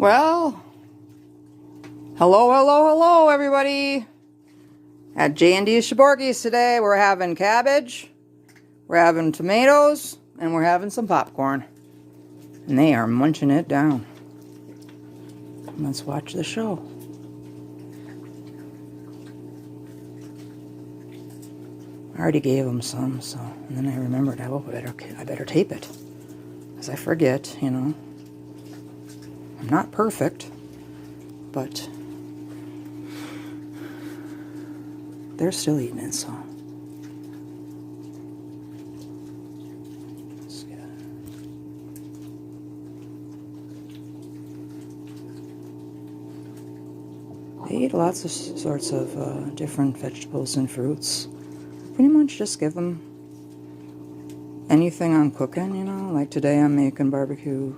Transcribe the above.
Well, hello, everybody. At J&D's Shiborki's today, we're having cabbage, we're having tomatoes, and we're having some popcorn. And they are munching it down. Let's watch the show. I already gave them some, and then I remembered, I better tape it. Because I forget, you know. I'm not perfect, but they're still eating it, so. They eat lots of sorts of different vegetables and fruits. Pretty much just give them anything I'm cooking, you know. Like today I'm making barbecue